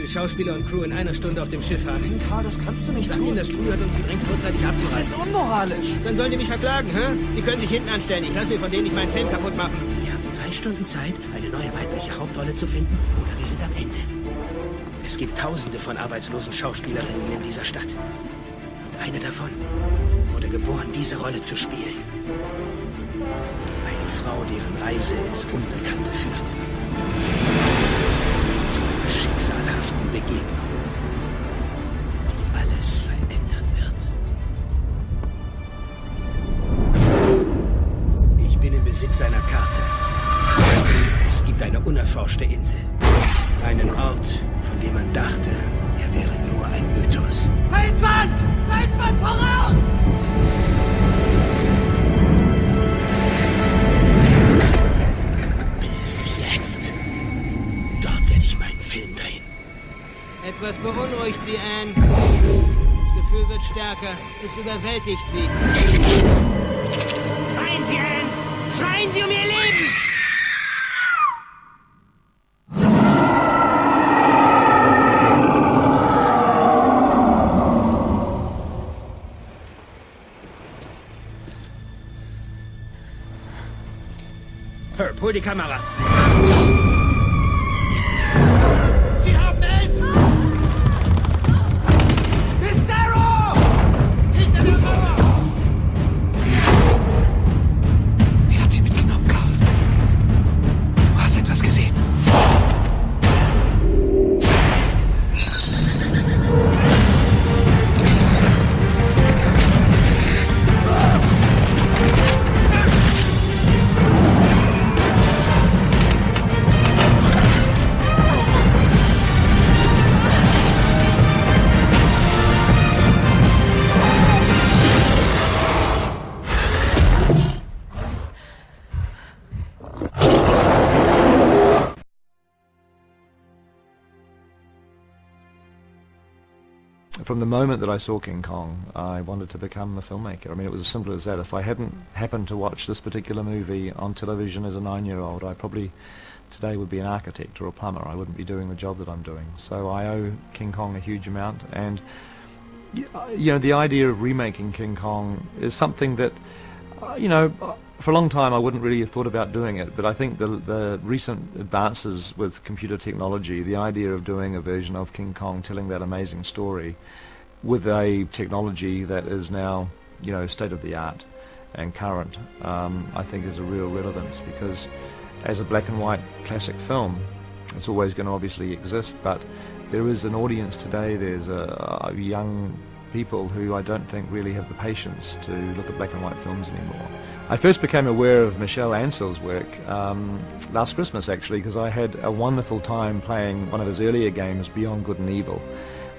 will Schauspieler und Crew in einer Stunde auf dem Schiff haben. Karl, das kannst du nicht tun. Das Studio hat uns gedrängt, vorzeitig abzureisen. Das ist unmoralisch. Dann sollen die mich verklagen, hä? Die können sich hinten anstellen. Ich lasse mir von denen nicht meinen Film kaputt machen. Wir haben 3 Stunden Zeit, eine neue weibliche Hauptrolle zu finden, oder wir sind am Ende. Es gibt Tausende von arbeitslosen Schauspielerinnen in dieser Stadt. Und eine davon wurde geboren, diese Rolle zu spielen. Eine Frau, deren Reise ins Unbekannte führt. Zu einer schicksalhaften Begegnung, die alles verändern wird. Ich bin im Besitz einer Karte. Es gibt eine unerforschte Insel. Einen Ort, von dem man dachte, er wäre nur ein Mythos. Felswand! Felswand, voraus! Bis jetzt. Dort werde ich meinen Film drehen. Etwas beunruhigt Sie, Anne. Das Gefühl wird stärker. Es überwältigt Sie. Schreien Sie, Anne! Schreien Sie um Ihr Leben! Herb, hol die Kamera. Sie haben ihn! Miss Darrow! Hinter der Mauer! Er hat sie mitgenommen, Karl. Du hast etwas gesehen. From the moment that I saw King Kong, I wanted to become a filmmaker. I mean, it was as simple as that. If I hadn't happened to watch this particular movie on television as a 9-year-old, I probably today would be an architect or a plumber. I wouldn't be doing the job that I'm doing. So I owe King Kong a huge amount. And, you know, the idea of remaking King Kong is something that, you know, for a long time I wouldn't really have thought about doing it, but I think the recent advances with computer technology, the idea of doing a version of King Kong telling that amazing story with a technology that is now, you know, state of the art and current, I think is a real relevance, because as a black and white classic film, it's always going to obviously exist, but there is an audience today, there's a young people who I don't think really have the patience to look at black and white films anymore. I first became aware of Michel Ansell's work last Christmas, actually, because I had a wonderful time playing one of his earlier games, Beyond Good and Evil,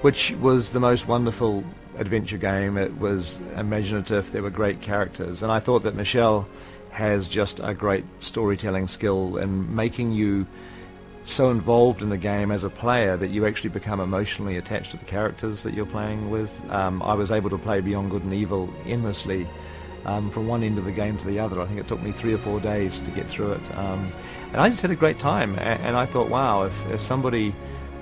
which was the most wonderful adventure game. It was imaginative, there were great characters, and I thought that Michel has just a great storytelling skill in making you so involved in the game as a player that you actually become emotionally attached to the characters that you're playing with. I was able to play Beyond Good and Evil endlessly from one end of the game to the other. I think it took me 3 or 4 days to get through it. And I just had a great time, and I thought, wow, if somebody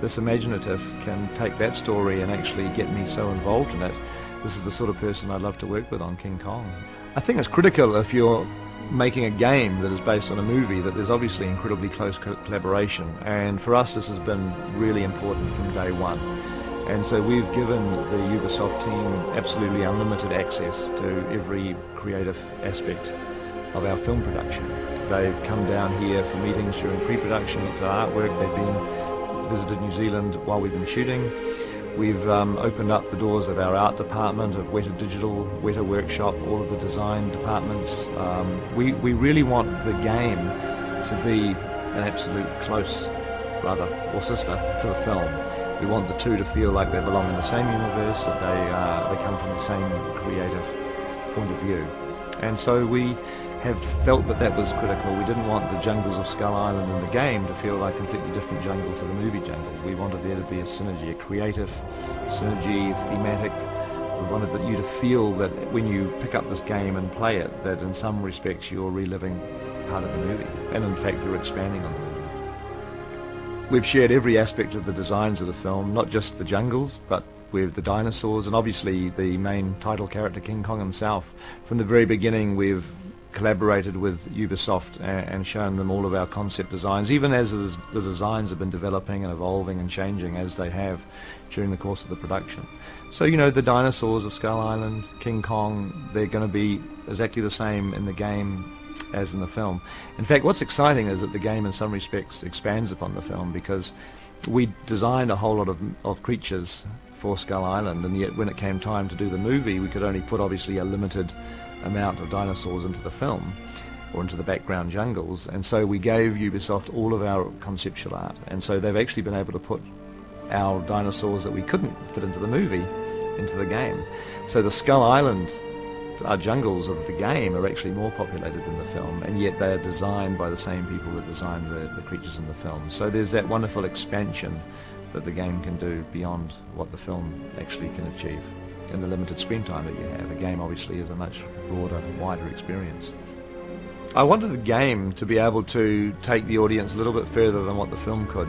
this imaginative can take that story and actually get me so involved in it, this is the sort of person I'd love to work with on King Kong. I think it's critical if you're making a game that is based on a movie that there's obviously incredibly close collaboration, and for us this has been really important from day one. And so we've given the Ubisoft team absolutely unlimited access to every creative aspect of our film production. They've come down here for meetings during pre-production, looked at artwork, they've visited New Zealand while we've been shooting. We've opened up the doors of our art department, of Weta Digital, Weta Workshop, all of the design departments. We really want the game to be an absolute close brother or sister to the film. We want the two to feel like they belong in the same universe, that they come from the same creative point of view. And so we have felt that that was critical. We didn't want the jungles of Skull Island in the game to feel like a completely different jungle to the movie jungle. We wanted there to be a synergy, a creative synergy, thematic. We wanted you to feel that when you pick up this game and play it, that in some respects you're reliving part of the movie, and in fact you're expanding on the movie. we've shared every aspect of the designs of the film, not just the jungles, but with the dinosaurs and obviously the main title character, King Kong himself. From the very beginning, we've collaborated with Ubisoft and shown them all of our concept designs, even as the designs have been developing and evolving and changing as they have during the course of the production. So, you know, the dinosaurs of Skull Island, King Kong, they're going to be exactly the same in the game as in the film. In fact, what's exciting is that the game in some respects expands upon the film, because we designed a whole lot of creatures for Skull Island, and yet when it came time to do the movie, we could only put obviously a limited amount of dinosaurs into the film or into the background jungles, and so we gave Ubisoft all of our conceptual art, and so they've actually been able to put our dinosaurs that we couldn't fit into the movie into the game. So the Skull Island jungles of the game are actually more populated than the film, and yet they are designed by the same people that designed the creatures in the film. So there's that wonderful expansion that the game can do beyond what the film actually can achieve in the limited screen time that you have. A game obviously is a much broader, wider experience. I wanted the game to be able to take the audience a little bit further than what the film could,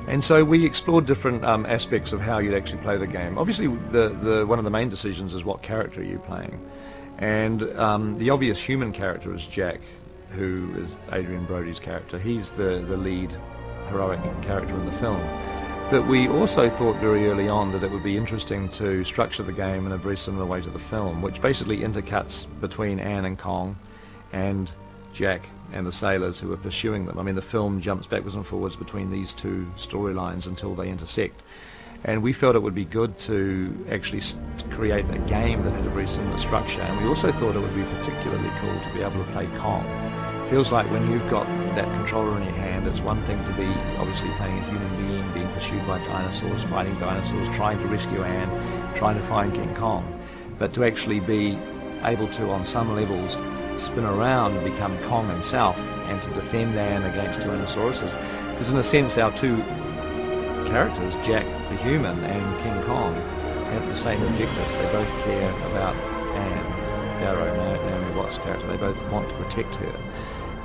and so we explored different aspects of how you'd actually play the game. Obviously the one of the main decisions is what character are you playing, and the obvious human character is Jack, who is Adrian Brody's character. He's the lead heroic character in the film. But we also thought very early on that it would be interesting to structure the game in a very similar way to the film, which basically intercuts between Anne and Kong and Jack and the sailors who are pursuing them. I mean, the film jumps backwards and forwards between these two storylines until they intersect. And we felt it would be good to actually create a game that had a very similar structure, and we also thought it would be particularly cool to be able to play Kong. Feels like when you've got that controller in your hand, it's one thing to be obviously playing a human being being pursued by dinosaurs, fighting dinosaurs, trying to rescue Anne, trying to find King Kong, but to actually be able to, on some levels, spin around and become Kong himself and to defend Anne against Tyrannosauruses. Because in a sense, our two characters, Jack the human and King Kong, have the same objective. They both care about Anne, Darrow, Naomi Watts' character. They both want to protect her.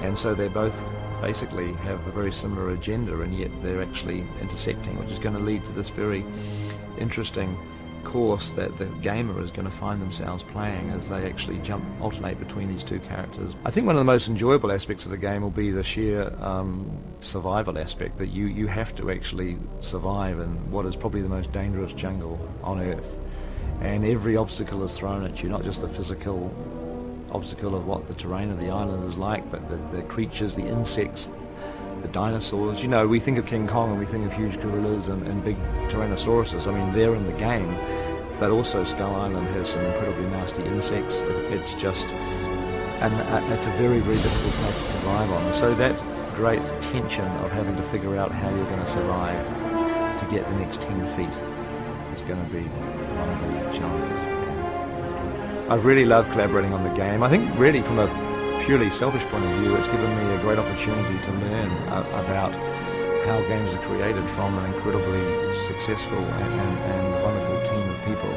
And so they both basically have a very similar agenda, and yet they're actually intersecting, which is going to lead to this very interesting course that the gamer is going to find themselves playing as they actually alternate between these two characters. I think one of the most enjoyable aspects of the game will be the sheer survival aspect, that you have to actually survive in what is probably the most dangerous jungle on Earth. And every obstacle is thrown at you, not just the physical obstacle of what the terrain of the island is like, but the creatures, the insects, the dinosaurs. You know, we think of King Kong and we think of huge gorillas and big Tyrannosauruses. I mean, they're in the game, but also Skull Island has some incredibly nasty insects. It's just, it's a very, very difficult place to survive on. So that great tension of having to figure out how you're going to survive to get the next 10 feet is going to be one of the challenges. I've really loved collaborating on the game. I think really from a purely selfish point of view, it's given me a great opportunity to learn about how games are created from an incredibly successful and wonderful team of people.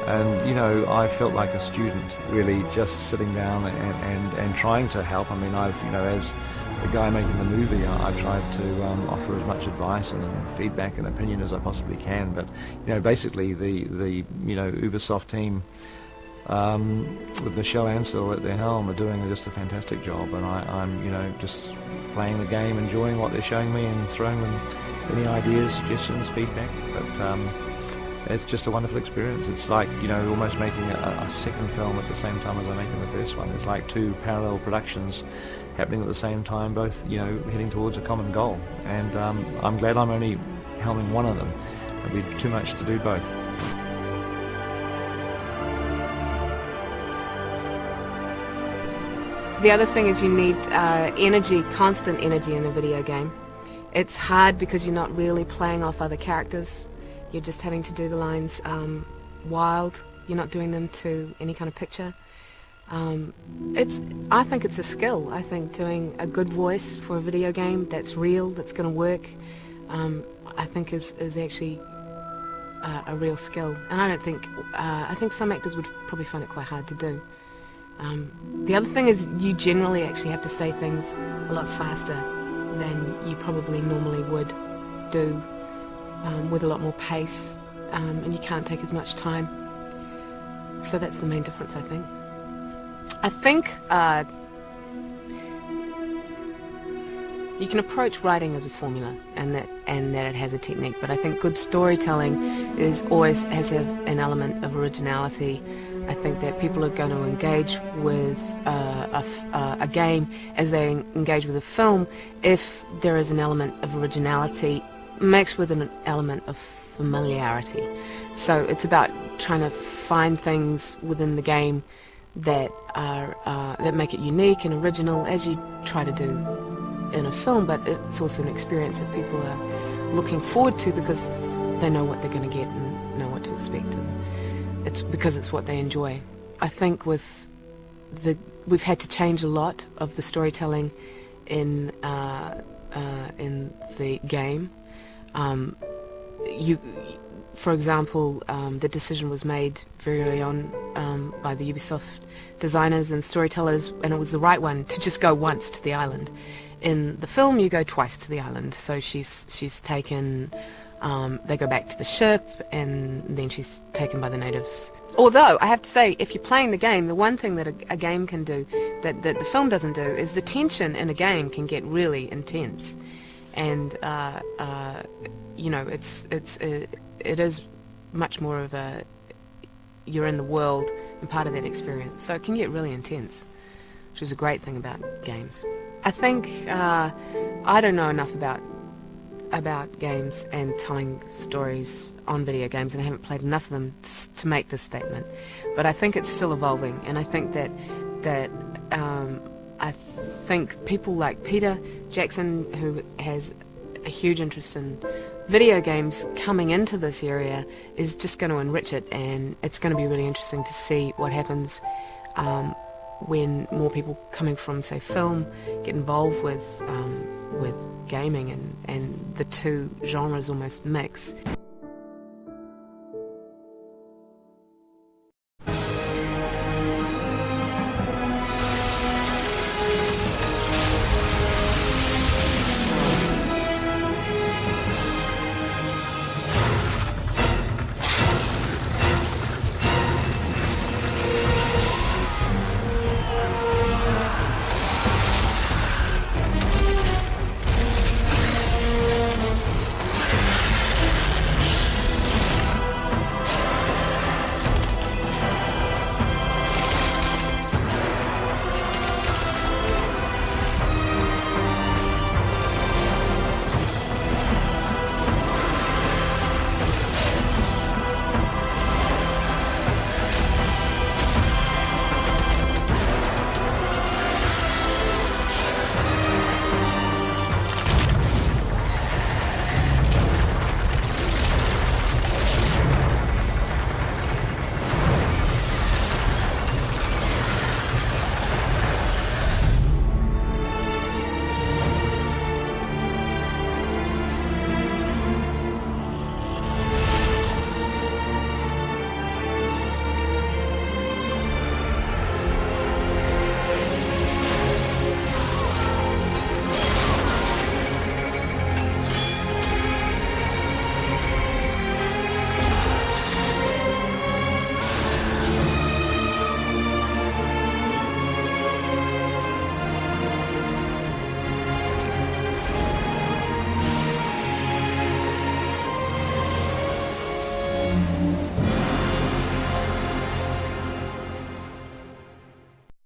And, you know, I felt like a student, really, just sitting down and trying to help. I mean, I've, you know, as the guy making the movie, I've tried to offer as much advice and feedback and opinion as I possibly can. But, you know, basically the you know, Ubisoft team, with Michelle Ansel at their helm, are doing just a fantastic job, and I'm you know, just playing the game, enjoying what they're showing me and throwing them any ideas, suggestions, feedback. But it's just a wonderful experience. It's like, you know, almost making a second film at the same time as I'm making the first one. It's like two parallel productions happening at the same time, both, you know, heading towards a common goal. And I'm glad I'm only helming one of them. It'd be too much to do both. The other thing is you need energy, constant energy in a video game. It's hard because you're not really playing off other characters. You're just having to do the lines wild. You're not doing them to any kind of picture. I think it's a skill. I think doing a good voice for a video game that's real, that's going to work, I think is actually a real skill. And I think some actors would probably find it quite hard to do. The other thing is you generally actually have to say things a lot faster than you probably normally would do with a lot more pace, and you can't take as much time. So that's the main difference, I think. I think you can approach writing as a formula, and that it has a technique, but I think good storytelling always has an element of originality. I think that people are going to engage with a game as they engage with a film if there is an element of originality mixed with an element of familiarity. So it's about trying to find things within the game that are that make it unique and original, as you try to do in a film, but it's also an experience that people are looking forward to because they know what they're going to get and know what to expect. It's because it's what they enjoy. I think we've had to change a lot of the storytelling in the game. For example, the decision was made very early on by the Ubisoft designers and storytellers, and it was the right one to just go once to the island. In the film, you go twice to the island. So she's taken. They go back to the ship, and then she's taken by the natives. Although, I have to say, if you're playing the game, the one thing that a game can do that the film doesn't do is the tension in a game can get really intense. And, you know, it is much more of you're in the world and part of that experience. So it can get really intense, which is a great thing about games. I think I don't know enough about games and telling stories on video games, and I haven't played enough of them to make this statement. But I think it's still evolving, and I think that I think people like Peter Jackson, who has a huge interest in video games, coming into this area is just going to enrich it, and it's going to be really interesting to see what happens when more people coming from, say, film get involved with gaming, and the two genres almost mix.